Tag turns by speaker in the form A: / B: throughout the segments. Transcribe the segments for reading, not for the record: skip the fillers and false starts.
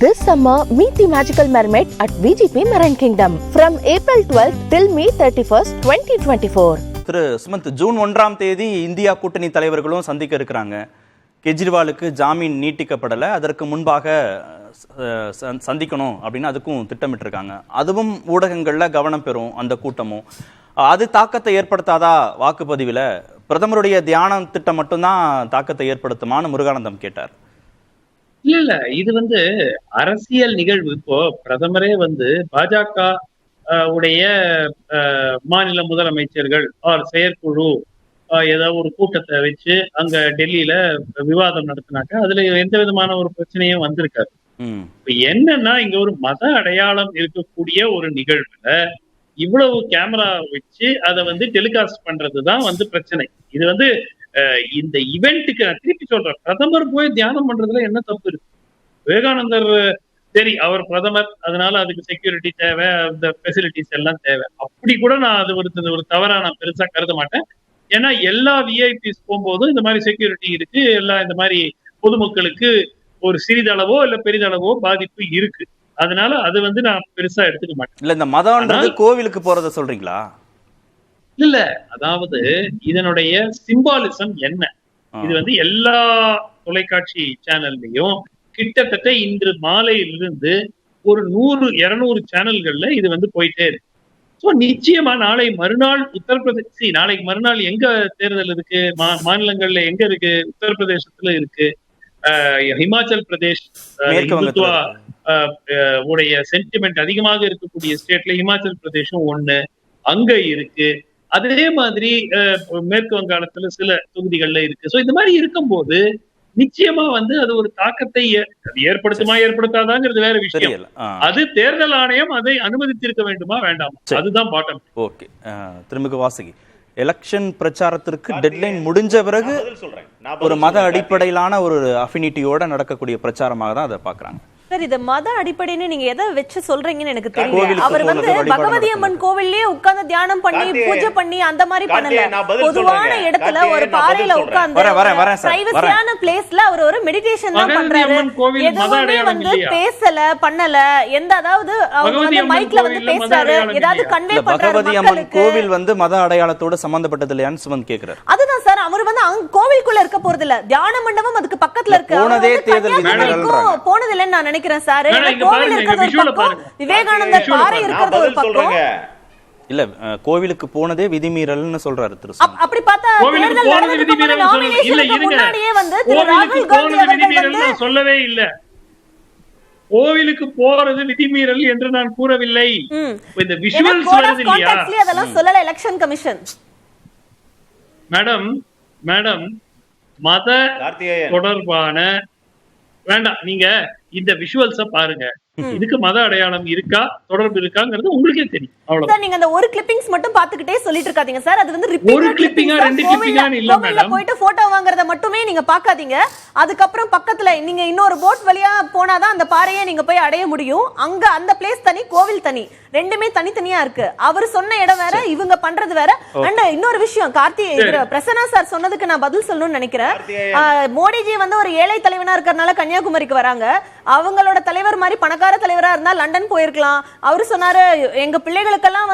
A: This summer, meet the magical mermaid at VGP Marine Kingdom from April 12th till May 31st, 2024.
B: Thiru Sumanth, June 1ஆம் தேதி India கூட்டணி தலைவர்களும் சந்திக்க இருக்கிறாங்க. கெஜ்ரிவாலுக்கு ஜாமீன் நீட்டிக்கப்படலை, அதற்கு முன்பாக சந்திக்கணும் அப்படின்னு அதுக்கும் திட்டமிட்டிருக்காங்க. அதுவும் ஊடகங்களில் கவனம் பெறும் அந்த கூட்டமும். அது தாக்கத்தை ஏற்படுத்தாதா வாக்குப்பதிவில்? பிரதமருடைய தியான திட்டம் மட்டும்தான் தாக்கத்தை ஏற்படுத்துமான்னு முருகானந்தம் கேட்டார்.
C: இல்ல இது அரசியல் நிகழ்வு. இப்போ பிரதமரே பாஜக உடைய மாநில முதலமைச்சர்கள் செயற்குழு ஏதாவது ஒரு கூட்டத்தை வச்சு அங்க டெல்லியில விவாதம் நடத்தினாக்க அதுல எந்த விதமான ஒரு பிரச்சனையும் வந்திருக்காரு. இப்ப என்னன்னா, இங்க ஒரு மத அடையாளம் இருக்கக்கூடிய ஒரு நிகழ்வுல இவ்வளவு கேமரா வச்சு அதை டெலிகாஸ்ட் பண்றதுதான் பிரச்சனை. இது இந்த இவெண்ட்டுக்கு நான் திருப்பி சொல்றேன், பிரதமர் போய் தியானம் பண்றதுல என்ன தப்பு இருக்கு? விவேகானந்தர் சரி, அவர் பிரதமர், அதனால அதுக்கு செக்யூரிட்டி தேவை, அந்த ஃபெசிலிட்டிஸ் எல்லாம் தேவை. அப்படி கூட நான் அது ஒரு தவறா நான் பெருசா கருத மாட்டேன். ஏன்னா எல்லா விஐபிஸ் போகும்போதும் இந்த மாதிரி செக்யூரிட்டி இருக்கு. எல்லாம் இந்த மாதிரி பொதுமக்களுக்கு ஒரு சிறிதளவோ இல்ல பெரிதளவோ பாதிப்பு இருக்கு. அதனால அது நான் பெருசா எடுத்துக்க மாட்டேன்.
B: இல்ல, இந்த மதம்ன்றது கோவிலுக்கு போறத சொல்றீங்களா?
C: இல்ல, அதாவது இதனுடைய சிம்பாலிசம் என்ன? இது எல்லா தொலைக்காட்சி சேனல்லையும் கிட்டத்தட்ட இன்று மாலையிலிருந்து ஒரு 100-200 சேனல்கள்ல இது போயிட்டே இருக்கு. சோ நிச்சயமா நாளை மறுநாள் உத்தரப்பிரதேச, நாளைக்கு மறுநாள் எங்க தேர்தல் இருக்கு? மாநிலங்கள்ல எங்க இருக்கு? உத்தரப்பிரதேசத்துல இருக்கு, ஹிமாச்சல் பிரதேஷ் இந்துத்துவா உடைய சென்டிமெண்ட் அதிகமாக இருக்கக்கூடிய ஸ்டேட்ல ஹிமாச்சல் பிரதேசம் ஒண்ணு அங்க இருக்கு. அதே மாதிரி மேற்கு வங்காளத்துல சில தொகுதிகள்ல இருக்கு. சோ இந்த மாதிரி இருக்கும்போது நிச்சயமா அது ஒரு தாக்கத்தை ஏற்படுத்துமா ஏற்படுத்தாதாங்கிறது வேற விஷயம். அது தேர்தல் ஆணையம் அதை அனுமதித்திருக்க வேண்டுமா வேண்டாமா, அதுதான் பாட்டம்.
B: ஓகே, திரும்ப வாசகி, எலெக்ஷன் பிரச்சாரத்திற்கு டெட்லைன் முடிஞ்ச பிறகு ஒரு மத அடிப்படையிலான ஒரு அஃபினிட்டியோட நடக்கக்கூடிய பிரச்சாரமாக தான் அதை பாக்குறாங்க.
D: சார், இது மத அடிப்படைன்னு நீங்க எதை வச்சு சொல்றீங்கன்னு எனக்கு தெரியல. அவர் பகவதி அம்மன் கோவில்லயே உட்கார்ந்து தியானம் பண்ணி பூஜை பண்ணி அந்த மாதிரி பண்ணல. பொதுவான இடத்துல ஒரு பாறையில உட்கார்ந்து பிரைவசியான பிளேஸ்ல அவர் ஒரு மெடிடேஷன் தான் பண்றாரு. எதுவுமே பேசல பண்ணல. எந்த அதாவது அவர் மைக்ல பேசுறாரு, ஏதாவது கன்வே பண்றாரு.
B: பகவதி அம்மன் கோவில் மத அடையாளத்தோட சம்பந்தப்பட்டது இல்லையான்னு சுமந்த் கேக்குறாரு.
D: அதுதான் சார், அவர் கோவிலுக்குள்ள இருக்க போறது இல்ல, தியான மண்டபம் அதுக்கு பக்கத்துல இருக்கு. போனது இல்லைன்னு நான் நினைக்கிறேன் சார். கோவில் இருக்கிறது ஒரு பக்கம், விவேகானந்தர் பாறை இருக்கிறது ஒரு பக்கம்.
B: இல்ல, கோவிலுக்கு போனதே விதிமீறல்னு சொல்றாரு திரு.
D: அப்படி பார்த்தா தேர்தல் நடந்ததுக்கு முன்னாடியே திரு ராகுல் காந்தி அவர்கள்
C: சொல்லவே இல்ல கோவிலுக்கு போறது விதிமீறல் என்று நான் கூறவில்லை. இந்த விஷுவல்ஸ் வருது இல்லையா,
D: அதெல்லாம் சொல்லல எலெக்ஷன் கமிஷன்.
C: மேடம் மத தொடர்பான வேண்டாம், நீங்க இந்த விஷுவல்ஸ பாருங்க. இதுக்கு மத அடையாளம் இருக்கா, தொடர்பு இருக்காங்கிறது உங்களுக்கே தெரியும்.
D: அவ்வளவுதான். நீங்க அந்த ஒரு கிளிப்பிங்ஸ் மட்டும் பாத்துக்கிட்டே சொல்லிட்டு இருக்காதீங்க சார். அது
C: ஒரு கிளிப்பிங்கா 2 கிளிப்பிங்கா இல்ல மேடம்.
D: போயிட்டு போட்டோ வாங்குறத மட்டுமே நீங்க பாக்காதீங்க. அதுக்கப்புறம் பக்கத்துல நீங்க இன்னொரு போட் வழியா போனாதான் அந்த பாறையை நீங்க போய் அடைய முடியும். அங்க அந்த பிளேஸ் தனி, கோவில் தனி, ரெண்டுமே தனித்தனியா இருக்கு. அவர் சொன்ன இடம் வேற, இவங்க பண்றது வேற. அண்ட் இன்னொரு விஷயம், பிரசன்னா சார் சொன்னதுக்கு நான் பதில் சொல்லணும்னு நினைக்கிறேன். மோடிஜி ஒரு ஏழை தலைவனா இருக்கறனால கன்னியாகுமரிக்கு வராங்க. அவங்களோட தலைவர் மாதிரி பணக்கார தலைவரா இருந்தா லண்டன் போயிருக்கலாம். அவரு சொன்னாரு, எங்க பிள்ளைகளுக்கெல்லாம்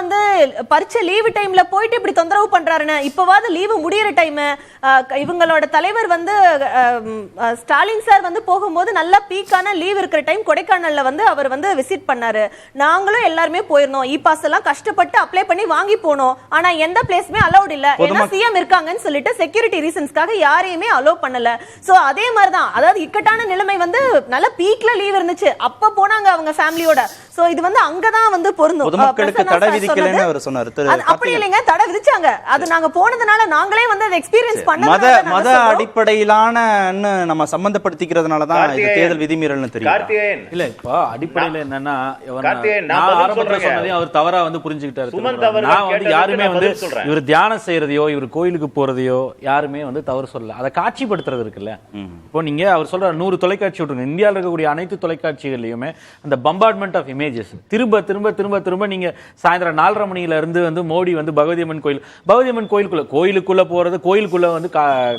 D: பரீட்சை லீவு டைம்ல போயிட்டு இப்படி தொந்தரவு பண்றாருன்னு. இப்பவாது லீவு முடியற டைம். இவங்களோட தலைவர் ஸ்டாலின் சார் போகும்போது நல்லா பீக்கான லீவ் இருக்கிற டைம் கொடைக்கானல்ல அவர் விசிட் பண்ணாரு. நாங்களும் எல்லாருமே போயிருந்தோம். இ பாஸ் எல்லாம் கஷ்டப்பட்டு அப்ளை பண்ணி வாங்கி போனோம். ஆனா எந்த பிளேஸ்மே அலௌட் இல்ல. ஏன்னா சிஎம் இருக்காங்கன்னு சொல்லிட்டு செக்யூரிட்டி ரீசன்ஸ்க்காக யாரையுமே அலோ பண்ணல. சோ அதே மாதிரிதான், அதாவது இக்கட்டான நிலைமை நல்ல பீக்ல லீவ் இருந்துச்சு, அப்ப போனாங்க அவங்க ஃபேமிலியோட. சோ இது அங்கதான் பொருந்தும்.
B: பொதுமக்களுக்கு தடை விதிக்கலன்னு அவர் சொன்னாரு.
D: அப்படி இல்லைங்க, தடை விதிச்சாங்க. அது நாங்க போனதுனால நாங்களே அதை எக்ஸ்பீரியன்ஸ் பண்ணோம்.
B: மத அடிப்படையிலான நம்ம சம்பந்தப்படுத்திக்கிறதுனால தான் இது தேர்தல் விதிமீறல்னு தெரியும்.
E: இல்ல, இப்போ அடிப்படையில என்னன்னா, அவர் தவறா புரிஞ்சுக்கிட்டாரு. நான் யாருமே இவர் தியானம் செய்யறதையோ இவர் கோயிலுக்கு போறதையோ யாருமே தவறு சொல்லல. அதை காட்சிப்படுத்துறது இருக்குல்ல. இப்போ நீங்க அவர் சொல்ற 100 தொலைக்காட்சி விட்டுருங்க, இந்தியாவில் இருக்கக்கூடிய அனைத்து தொலைக்காட்சிகள்லயுமே அந்த பம்பார்ட்மெண்ட் ஆஃப் இமேஜ் இமேஜஸ். திரும்ப திரும்ப திரும்ப திரும்ப நீங்க சாயந்தரம் 4:30 மணியில இருந்து வந்து மோடி வந்து பகவதி அம்மன் கோயிலுக்குள்ள போறது, கோயிலுக்குள்ள வந்து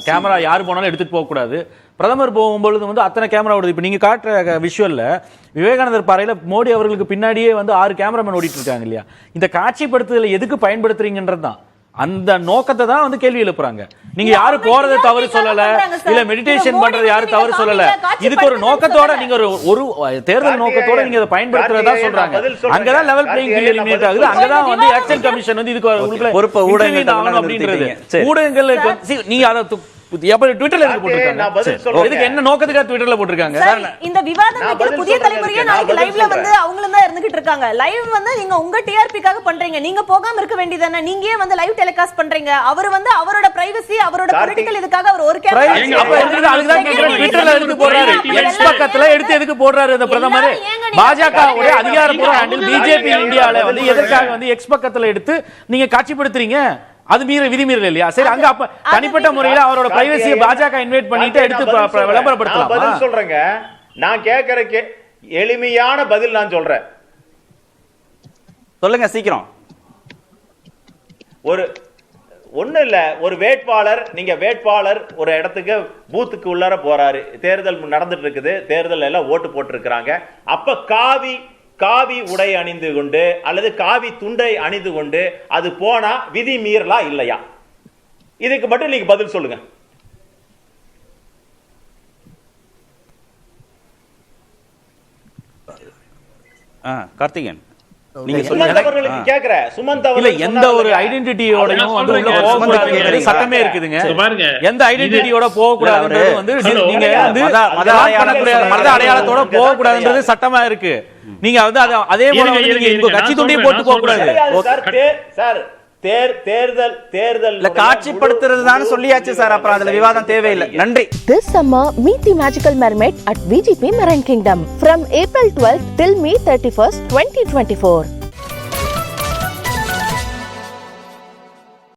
E: கேமரா யாரு போனாலும் எடுத்துட்டு போக கூடாது. பிரதமர் போகும்பொழுது வந்து அத்தனை கேமரா ஓடுது. இப்ப நீங்க காட்டுற விஷுவல்ல விவேகானந்தர் பாறையில மோடி அவர்களுக்கு பின்னாடியே வந்து 6 கேமராமேன் ஓடிட்டு இருக்காங்க இல்லையா? இந்த காட்சிப்படுத்துதல எதுக்கு பயன்படுத்துறீங்கன்றதுதான், அந்த நோக்கத்தை தான் வந்து கேள்வி எழுப்புறாங்க. நீங்க யாரு போறது தவறு சொல்லல, இல்ல மெடிடேஷன் பண்றது யாரு தவறு சொல்லல. இதுக்கு ஒரு நோக்கத்தோட நீங்க ஒரு தேர்தல் நோக்கத்தோட நீங்க அதை பயன்படுத்துறதா சொல்றாங்க. அங்கதான் லெவல் பிளேயிங் ஃபீல்ட் எலிமினேட் ஆகுது. அங்கதான் வந்து எலெக்ஷன் கமிஷன் வந்து இதுக்கு பொறுப்பு ஊடகங்கள் அப்படின்றது. ஊடகங்களுக்கு நீங்க அதை ட்விட்டர்ல எதுக்கு போட்டுருக்காங்க? இதுக்கு என்ன நோக்கத்துக்காக ட்விட்டர்ல போட்டுருக்காங்க?
D: இந்த விவாதம் வைக்கிற புதிய தலைமுறையே நாளைக்கு லைவ்ல வந்து அவங்களும் தான் இருந்துகிட்டு இருக்காங்க. லைவ் வந்து நீங்க உங்க டிஆர்பிக்காக பண்றீங்க, நீங்க போகாம இருக்க வேண்டியதானே? நீங்க ஏன் வந்து லைவ் டெலிகாஸ்ட் பண்றீங்க? அவர் வந்து அவரோட பிரைவசி, அவரோட பொலிட்டிக்கல் இதுக்காக அவர் ஒரு கேமரா
E: ட்விட்டர்ல எடுத்து போடுறாரு, எக்ஸ் பக்கத்துல எடுத்து எதுக்கு போடுறாரு அந்த பிரதமர்? பாஜகவுடைய அதிகாரப்பூர்வ ஹேண்டில் பிஜேபி இந்தியால வந்து எதற்காக வந்து எக்ஸ் பக்கத்துல எடுத்து நீங்க காட்சிப்படுத்துறீங்க? அது விதிமீறல் இல்லையா? சரி, அங்க அப்ப தனிப்பட்ட முறையில அவரோட பிரைவசியை பாஜக இன்வைட் பண்ணிட்டு எடுத்து விளம்பரப்படுத்தலாம்.
F: பதில் சொல்றேங்க. நான் கேட்கற எளிமையான பதில் நான் சொல்றேன்.
B: சொல்லுங்க சீக்கிரம்.
F: ஒண்ணு இல்ல, ஒரு வேட்பாளர், நீங்க வேட்பாளர் ஒரு இடத்துக்கு பூத்துக்கு உள்ளார போறாரு, தேர்தல் நடந்துட்டு இருக்குது, தேர்தல் எல்லாம் ஓட்டு போட்டு இருக்கிறாங்க. அப்ப காவி உடை அணிந்து கொண்டு அல்லது காவி துண்டை அணிந்து கொண்டு அது போனா விதி மீறலா இல்லையா? இதுக்கு மட்டும் நீங்க பதில் சொல்லுங்க.
B: கார்த்திகேயன்,
F: நீங்க சொல்லுங்க. கேக்குற சுமந்த்
E: இல்ல, எந்த ஒரு ஐடென்டிட்டியோடயும் வந்து உள்ள போக கூடாதுங்கிறது சட்டமே இருக்குதுங்க. எந்த ஐடென்டிட்டியோட போக கூடாதுன்றது வந்து நீங்க வந்து மத அடையாளத்தோட போக கூடாதுன்றது சட்டமா இருக்கு. நீங்க வந்து அதே போல நீங்க கட்சி துண்டியை போட்டு போக கூடாது.
F: சார் தேர்தல்
B: காட்சிப்படுத்துறது தான் சொல்லியாச்சு சார். அப்புறம் அதுல விவாதம் தேவையில்லை. நன்றி.
A: This summer, meet the magical mermaid at VGP Marine Kingdom from April 12th till May 31st, 2024.